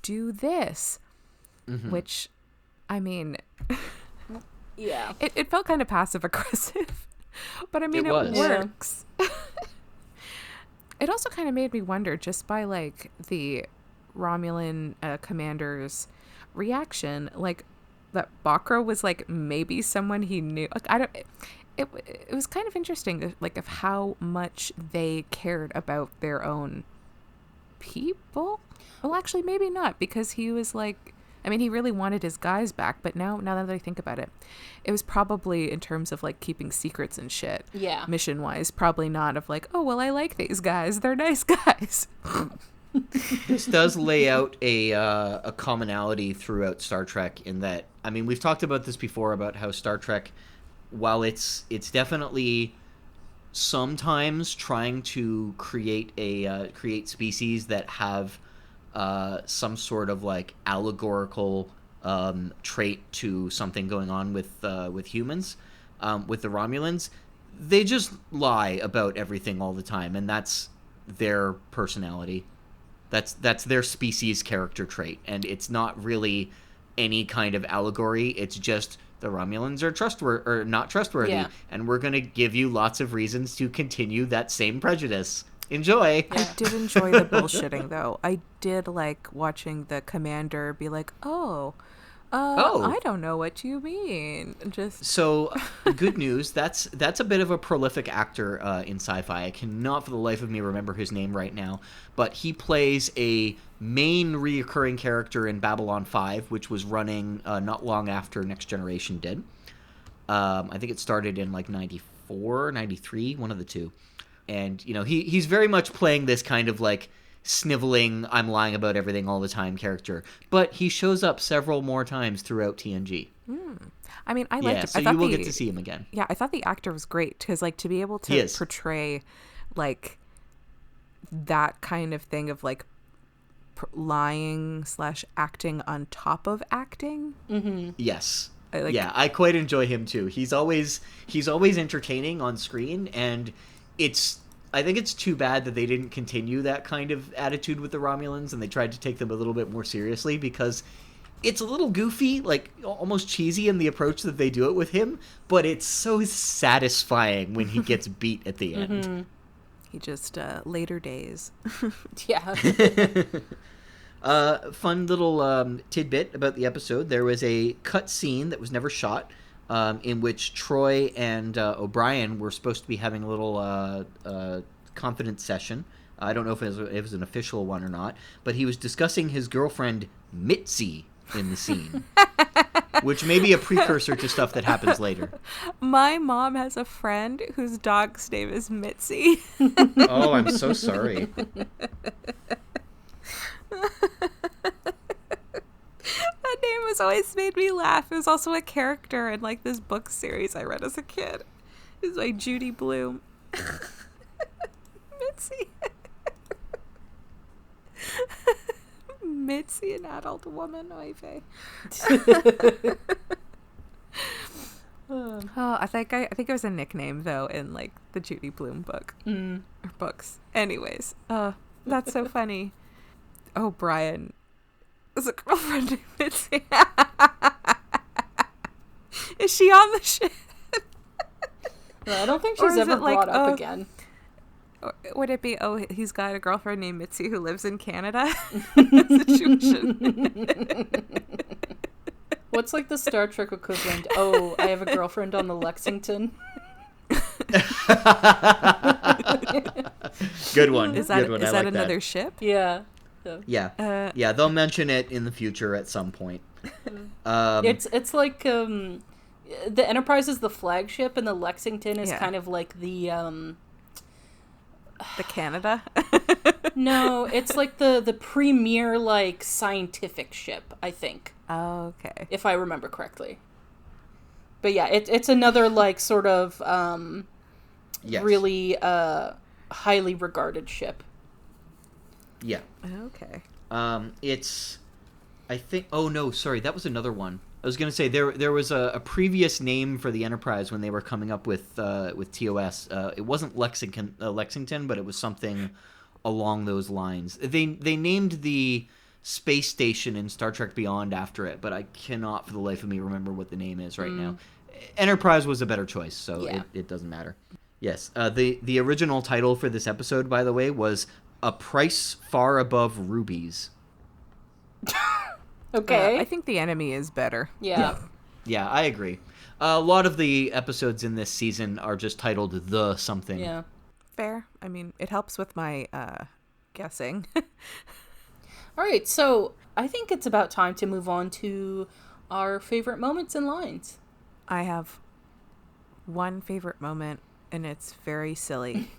do this. Which, I mean, yeah, it felt kind of passive aggressive, but I mean, it works. It also kind of made me wonder, just by like the Romulan commander's reaction, like that Bakra was like maybe someone he knew. Like it was kind of interesting, like of how much they cared about their own people. Well, actually, maybe not, because he was like, I mean, he really wanted his guys back, but now that I think about it, it was probably in terms of like keeping secrets and shit. Yeah. Mission wise, probably not of like, oh, well, I like these guys. They're nice guys. This does lay out a commonality throughout Star Trek, in that, I mean, we've talked about this before, about how Star Trek, while it's definitely sometimes trying to create species that have some sort of like allegorical trait to something going on with humans, with the Romulans, they just lie about everything all the time, and that's their personality. That's their species character trait, and it's not really any kind of allegory. It's just the Romulans are trustworthy or not trustworthy, and we're going to give you lots of reasons to continue that same prejudice. Enjoy. I did enjoy the bullshitting, though. I did like watching the commander be like, I don't know what you mean. Just so good news. That's a bit of a prolific actor in sci-fi. I cannot for the life of me remember his name right now, but he plays a main reoccurring character in Babylon 5, which was running not long after Next Generation did. I think it started in like 94, 93, one of the two. And, he's very much playing this kind of like sniveling, I'm lying about everything all the time character. But he shows up several more times throughout TNG. I mean, I liked him. So you will get to see him again. Yeah, I thought the actor was great, because like to be able to portray like that kind of thing of like lying / acting on top of acting. Mm-hmm. Yes. I quite enjoy him too. He's always entertaining on screen, and I think it's too bad that they didn't continue that kind of attitude with the Romulans, and they tried to take them a little bit more seriously, because it's a little goofy, like almost cheesy in the approach that they do it with him, but it's so satisfying when he gets beat at the end. Mm-hmm. He just later days. Yeah. Fun little tidbit about the episode. There was a cut scene that was never shot, in which Troy and O'Brien were supposed to be having a little confidence session. I don't know if it was an official one or not, but he was discussing his girlfriend Mitzi in the scene, which may be a precursor to stuff that happens later. My mom has a friend whose dog's name is Mitzi. Oh, I'm so sorry. That name has always made me laugh. It was also a character in like this book series I read as a kid. It's by Judy Blume. Mitzi. Mitzi, an adult woman. Oy vey. I think it was a nickname though in like the Judy Blume book or books. Anyways, that's so funny. Oh, Brian is a girlfriend named Mitzi. Is she on the ship? No, I don't think she's ever brought up again. Would it be, he's got a girlfriend named Mitzi who lives in Canada? Situation. What's like the Star Trek equivalent? Oh, I have a girlfriend on the Lexington. Good one. Is that Good one. is I that like another that. ship? Yeah. So. Yeah. Yeah, they'll mention it in the future at some point. It's like the Enterprise is the flagship, and the Lexington is kind of like the Canada. No, it's like the premier like scientific ship, I think. Oh, okay. If I remember correctly. But yeah, it's another like sort of really highly regarded ship. Yeah. Okay. It's, I think. Oh no, sorry, that was another one. I was gonna say there was a previous name for the Enterprise when they were coming up with TOS. It wasn't Lexington, but it was something along those lines. They named the space station in Star Trek Beyond after it, but I cannot for the life of me remember what the name is right now. Enterprise was a better choice, so it doesn't matter. Yes, the original title for this episode, by the way, was A Price Far Above Rubies. Okay. I think The Enemy is better. Yeah. Yeah, I agree. A lot of the episodes in this season are just titled The Something. Yeah. Fair. I mean, it helps with my guessing. All right, so I think it's about time to move on to our favorite moments and lines. I have one favorite moment, and it's very silly.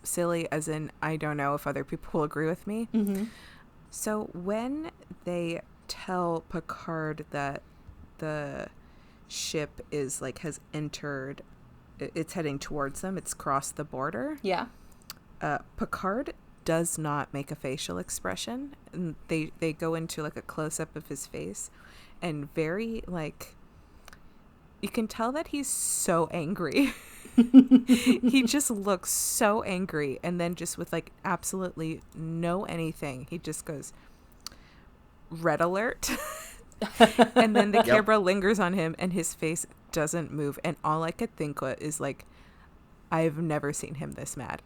Silly as in, I don't know if other people will agree with me. Mm-hmm. So when they tell Picard that the ship is like has entered, it's heading towards them, it's crossed the border. Yeah. Picard does not make a facial expression, and they go into like a close-up of his face, and very like you can tell that he's so angry. He just looks so angry, and then just with like absolutely no anything, he just goes red alert. And then the camera lingers on him, and his face doesn't move, and all I could think is like, I've never seen him this mad.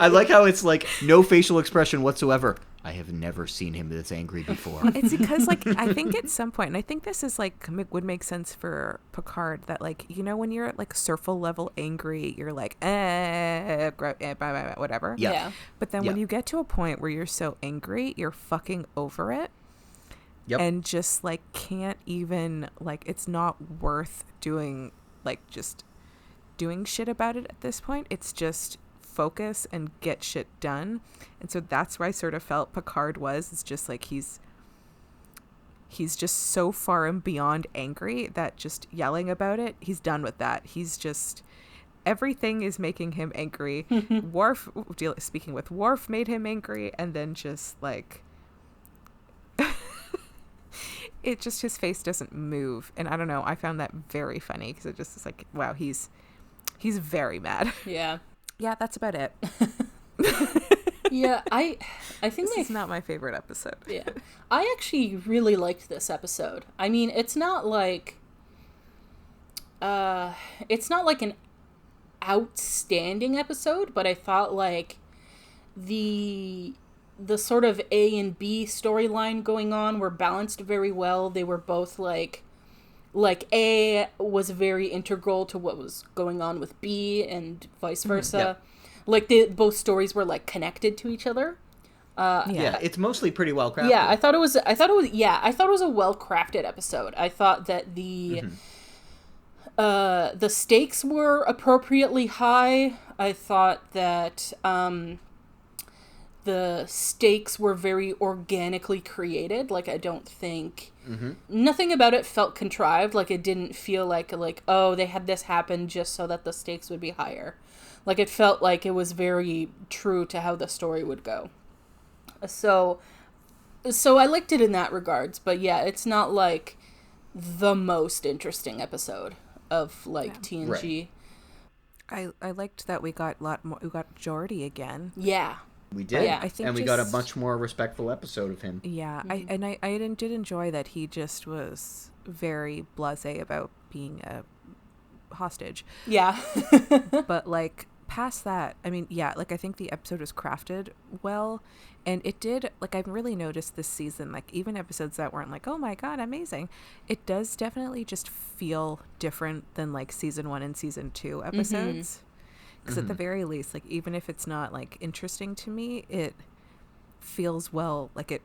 I like how it's like no facial expression whatsoever. I have never seen him this angry before. It's because like I think at some point, and I think this is like would make sense for Picard, that like, you know, when you're at like surfel level angry, you're like whatever. Yeah. But then when you get to a point where you're so angry, you're fucking over it. Yep. And just like can't even like, it's not worth doing, like just doing shit about it at this point. It's just focus and get shit done. And so that's where I sort of felt Picard was. It's just like he's just so far and beyond angry that just yelling about it, he's done with that. He's just, everything is making him angry. Speaking with Worf made him angry, and then just like it just, his face doesn't move. And I don't know, I found that very funny because it just is like, wow, he's very mad. Yeah. Yeah, that's about it. Yeah, I think this is not my favorite episode. Yeah. I actually really liked this episode. I mean, it's not like an outstanding episode, but I thought like the sort of A and B storyline going on were balanced very well. They were both like A was very integral to what was going on with B, and vice versa. Yep. Like both stories were like connected to each other. Yeah, it's mostly pretty well crafted. Yeah, I thought it was a well crafted episode. I thought that the stakes were appropriately high. I thought that the stakes were very organically created. Like, I don't think nothing about it felt contrived. Like, it didn't feel like oh, they had this happen just so that the stakes would be higher. Like, it felt like it was very true to how the story would go. So I liked it in that regards. But yeah, it's not like the most interesting episode of like TNG. Right. I liked that we got a lot more. We got Geordi again. Yeah. We did, Yeah. I think and we got a much more respectful episode of him. Yeah, I did enjoy that he just was very blasé about being a hostage. Yeah. But like past that, I mean, yeah, like I think the episode was crafted well, and it did, like, I've really noticed this season, like even episodes that weren't like, oh my god, amazing, it does definitely just feel different than like season 1 and season 2 episodes. Because at the very least, like, even if it's not, like, interesting to me, it feels it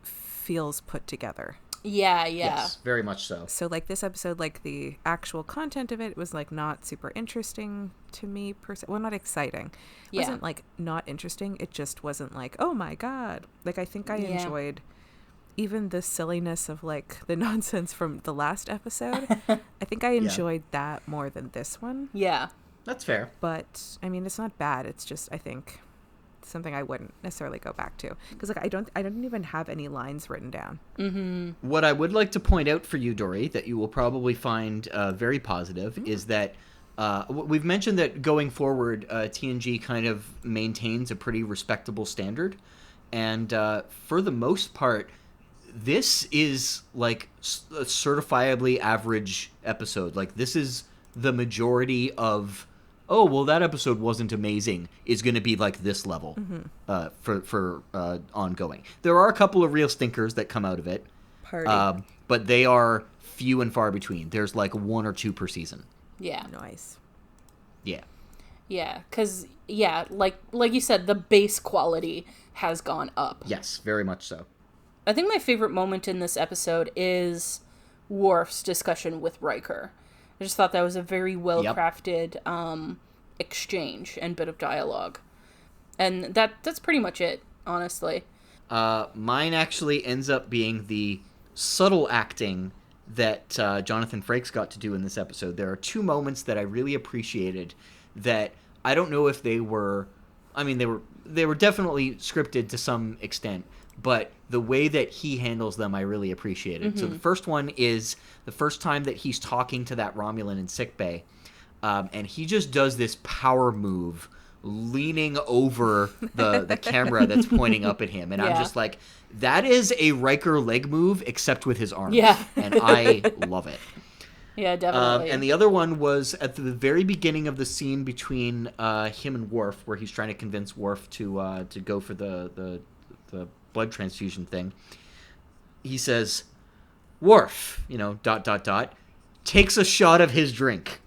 feels put together. Yeah. Yes, very much so. So, like, this episode, like, the actual content of it was, like, not super interesting to me per se. Well, not exciting. It wasn't, like, not interesting. It just wasn't, like, oh, my God. Like, I think I enjoyed even the silliness of, like, the nonsense from the last episode. I think I enjoyed that more than this one. Yeah. That's fair. But, I mean, it's not bad. It's just, I think, something I wouldn't necessarily go back to, because like I don't even have any lines written down. What I would like to point out for you, Dory, that you will probably find very positive is that we've mentioned that going forward, TNG kind of maintains a pretty respectable standard, and for the most part, this is like a certifiably average episode. Like, this is the majority of, oh, well, that episode wasn't amazing, is going to be like this level for ongoing. There are a couple of real stinkers that come out of it, but they are few and far between. There's like 1 or 2 per season. Yeah. Nice. Yeah. Yeah, because, like you said, the base quality has gone up. Yes, very much so. I think my favorite moment in this episode is Worf's discussion with Riker. I just thought that was a very well-crafted exchange and bit of dialogue. And that's pretty much it, honestly. Mine actually ends up being the subtle acting that Jonathan Frakes got to do in this episode. There are 2 moments that I really appreciated that I don't know if they were... I mean, they were definitely scripted to some extent, but the way that he handles them, I really appreciated. So the first one is the first time that he's talking to that Romulan in sickbay, and he just does this power move, leaning over the camera that's pointing up at him, and I'm just like, that is a Riker leg move, except with his arms. Yeah. And I love it. Yeah, definitely. And the other one was at the very beginning of the scene between him and Worf, where he's trying to convince Worf to go for the blood transfusion thing. He says, Worf, takes a shot of his drink.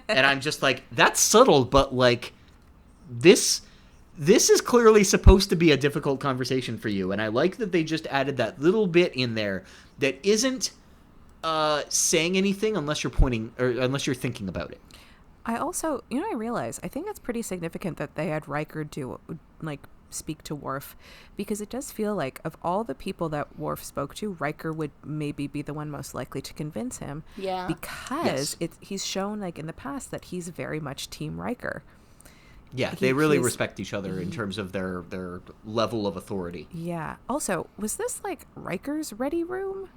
And I'm just like, that's subtle, but like, this is clearly supposed to be a difficult conversation for you. And I like that they just added that little bit in there that isn't saying anything unless you're pointing or unless you're thinking about it. I also, I realize, I think it's pretty significant that they had Riker speak to Worf, because it does feel like of all the people that Worf spoke to, Riker would maybe be the one most likely to convince him. Yeah. Because he's shown like in the past that he's very much Team Riker. Yeah, they really respect each other in terms of their level of authority. Yeah. Also, was this like Riker's ready room?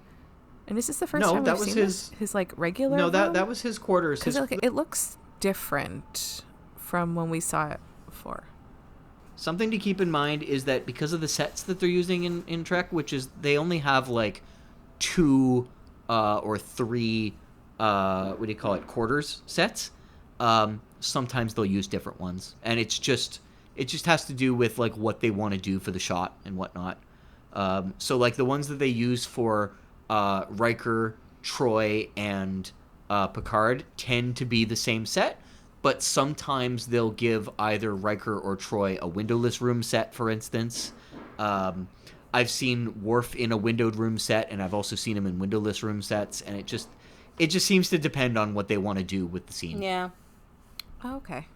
And is this the first time we've seen his like regular room? No, that was his quarters. Because it looks different from when we saw it before. Something to keep in mind is that because of the sets that they're using in Trek, which is they only have like 2 or 3 quarters sets. Sometimes they'll use different ones, and it just has to do with like what they want to do for the shot and whatnot. So like the ones that they use for Riker, Troy, and Picard tend to be the same set. But sometimes they'll give either Riker or Troy a windowless room set, for instance. I've seen Worf in a windowed room set, and I've also seen him in windowless room sets, and it just seems to depend on what they want to do with the scene. Yeah. Okay.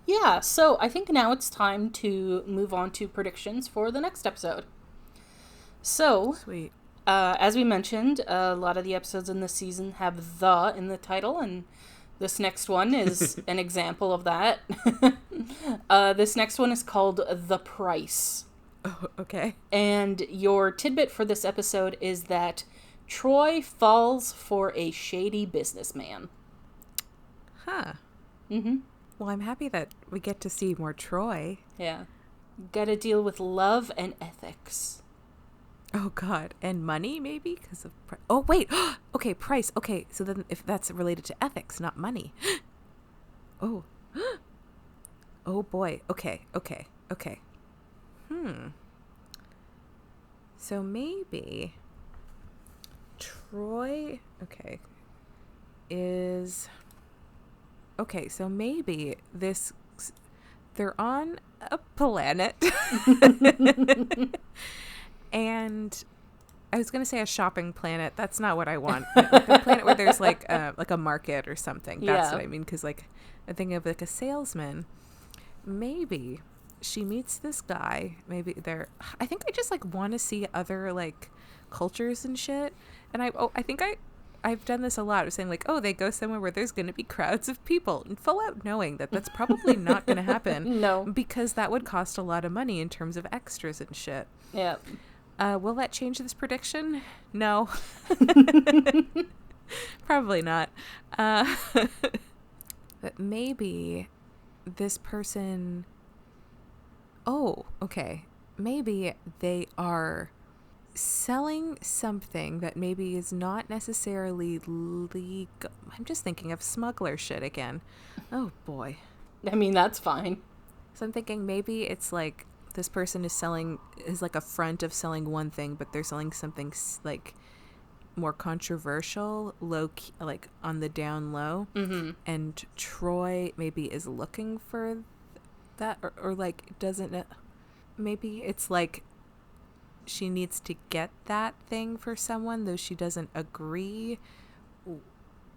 Yeah, so I think now it's time to move on to predictions for the next episode. So, sweet. As we mentioned, a lot of the episodes in this season have "the" in the title, and this next one is an example of that. This next one is called The Price. Oh, okay. And your tidbit for this episode is that Troy falls for a shady businessman. Huh. Mm-hmm. Well, I'm happy that we get to see more Troy. Yeah. Gotta deal with love and ethics. Oh, God. And money, maybe? Because of... Oh, wait. Okay, price. Okay, so then if that's related to ethics, not money. Oh. Oh, boy. Okay. So maybe Troy, is... okay, so maybe they're on a planet. And I was going to say a shopping planet. That's not what I want. Like a planet where there's like a market or something. That's what I mean. Because like I think of like a salesman. Maybe she meets this guy. Maybe I think I just like want to see other like cultures and shit. And I think I've done this a lot. I was saying like, oh, they go somewhere where there's going to be crowds of people, and full out knowing that that's probably not going to happen. No, because that would cost a lot of money in terms of extras and shit. Yeah. Will that change this prediction? No. Probably not. But maybe this person... Oh, okay. Maybe they are selling something that maybe is not necessarily legal. I'm just thinking of smuggler shit again. Oh, boy. I mean, that's fine. So I'm thinking maybe it's like this person is like a front of selling one thing, but they're selling something like more controversial, low key, like on the down low. Mm-hmm. And Troy maybe is looking for that, or like doesn't. Maybe it's like she needs to get that thing for someone, though she doesn't agree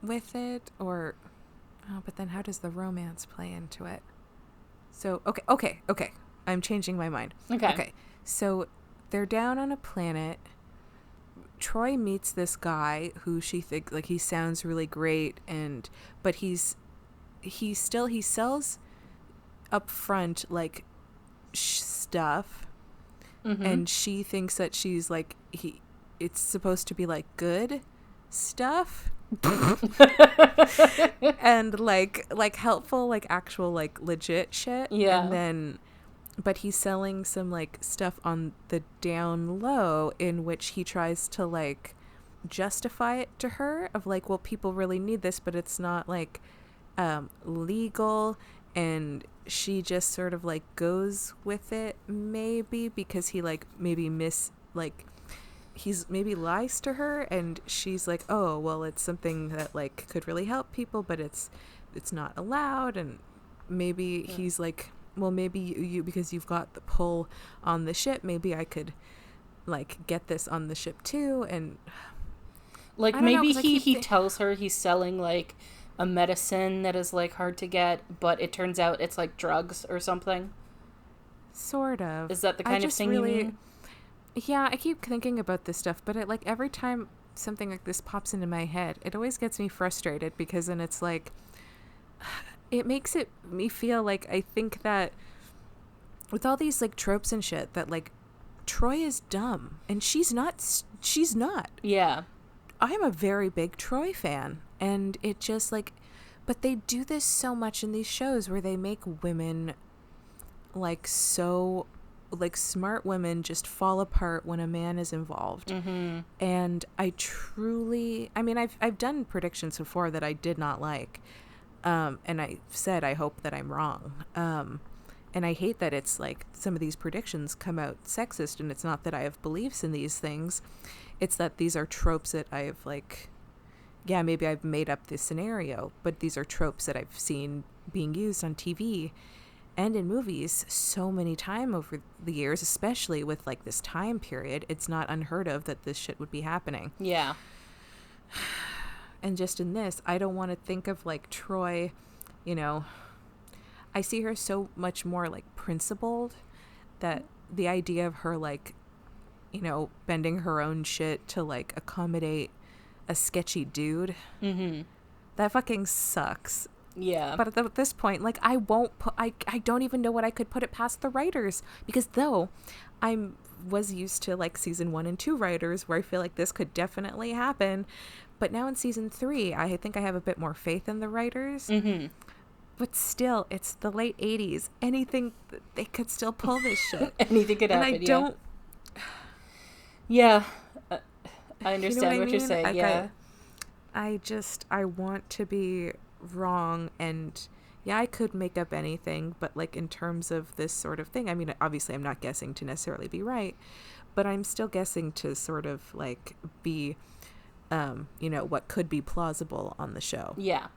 with it, or but then how does the romance play into it? So okay. I'm changing my mind. Okay. So they're down on a planet. Troy meets this guy who she thinks like he sounds really great, but he sells up front like stuff, mm-hmm. and she thinks that she's like it's supposed to be like good stuff. And like helpful, like actual like legit shit. Yeah. And then but he's selling some like stuff on the down low in which he tries to like justify it to her of like, well, people really need this, but it's not like legal, and she just sort of like goes with it maybe because he like maybe he's maybe lies to her, and she's like, oh well, it's something that like could really help people, but it's not allowed. And maybe he's like, well, maybe you because you've got the pull on the ship, maybe I could like get this on the ship too. And like maybe he tells her he's selling like a medicine that is like hard to get, but it turns out it's like drugs or something. Sort of. Is that the kind of thing you mean? Yeah, I keep thinking about this stuff, but like every time something like this pops into my head, it always gets me frustrated because then it's like, it makes me feel like I think that with all these like tropes and shit that like Troy is dumb, and she's not. Yeah. I'm a very big Troy fan, and it just like, but they do this so much in these shows where they make women like so like smart women just fall apart when a man is involved. Mm-hmm. And I've done predictions before that I did not like, and I said I hope that I'm wrong, and I hate that it's like some of these predictions come out sexist, and it's not that I have beliefs in these things, it's that these are tropes that I've like, yeah, maybe I've made up this scenario, but these are tropes that I've seen being used on TV and in movies so many times over the years, especially with like this time period. It's not unheard of that this shit would be happening. Yeah. And just in this, I don't want to think of like Troy, you know, I see her so much more like principled, that the idea of her like, you know, bending her own shit to like accommodate a sketchy dude, mm-hmm. that fucking sucks. Yeah. But at this point, like, I don't even know what I could put it past the writers, because though I was used to like season 1 and 2 writers where I feel like this could definitely happen, but now in season 3 I think I have a bit more faith in the writers. Mm-hmm. But still, it's the late 80s. Anything, they could still pull this shit. Anything could happen. And I don't. Yeah, I understand what you're saying. Like, yeah, I want to be wrong, and yeah, I could make up anything, but like in terms of this sort of thing, I mean, obviously I'm not guessing to necessarily be right, but I'm still guessing to sort of like be, you know, what could be plausible on the show. Yeah.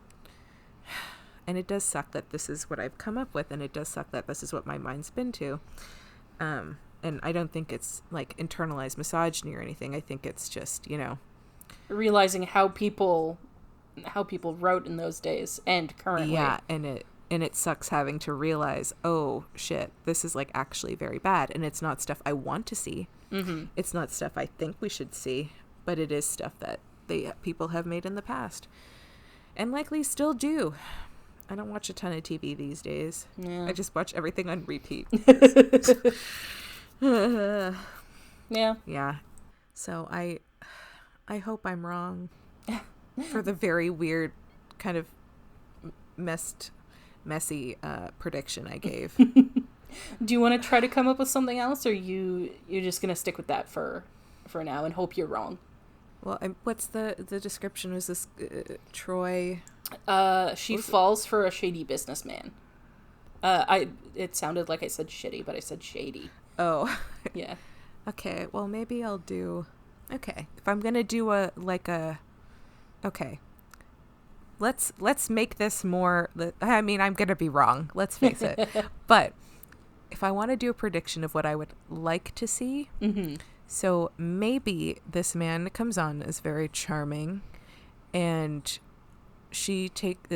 And it does suck that this is what I've come up with, and it does suck that this is what my mind's been to. And I don't think it's like internalized misogyny or anything. I think it's just, you know, realizing how people wrote in those days and currently. Yeah, and it sucks having to realize, oh shit, this is like actually very bad, and it's not stuff I want to see. Mm-hmm. It's not stuff I think we should see, but it is stuff that people have made in the past and likely still do. I don't watch a ton of TV these days. Yeah. I just watch everything on repeat. Yeah. Yeah. So I hope I'm wrong for the very weird kind of messy prediction I gave. Do you want to try to come up with something else, or you're just going to stick with that for now and hope you're wrong? Well, what's the description? Was this Troy? She falls for a shady businessman. It sounded like I said shitty, but I said shady. Oh. Yeah. Okay, well, maybe I'll do... Okay, if I'm going to do Okay. Let's make this more... I mean, I'm going to be wrong. Let's face it. But if I want to do a prediction of what I would like to see... Mm-hmm. So maybe this man comes on as very charming, and Troy takes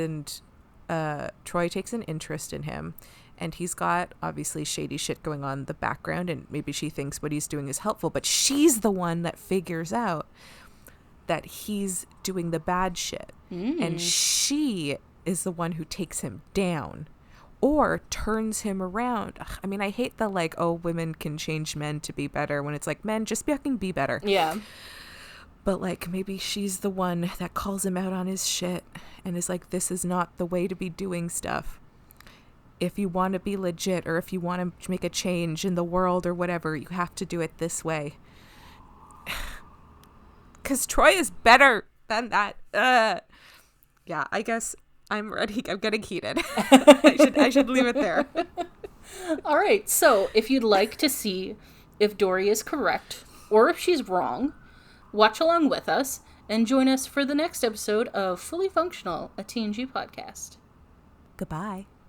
an interest in him, and he's got obviously shady shit going on in the background, and maybe she thinks what he's doing is helpful, but she's the one that figures out that he's doing the bad shit. And she is the one who takes him down or turns him around. I mean, I hate the like, oh, women can change men to be better, when it's like, men, just fucking be better. Yeah. But like, maybe she's the one that calls him out on his shit and is like, this is not the way to be doing stuff. If you want to be legit, or if you want to make a change in the world or whatever, you have to do it this way. Because Troy is better than that. Yeah, I guess I'm ready. I'm getting heated. I should leave it there. All right. So if you'd like to see if Dory is correct or if she's wrong, watch along with us and join us for the next episode of Fully Functional, a TNG podcast. Goodbye.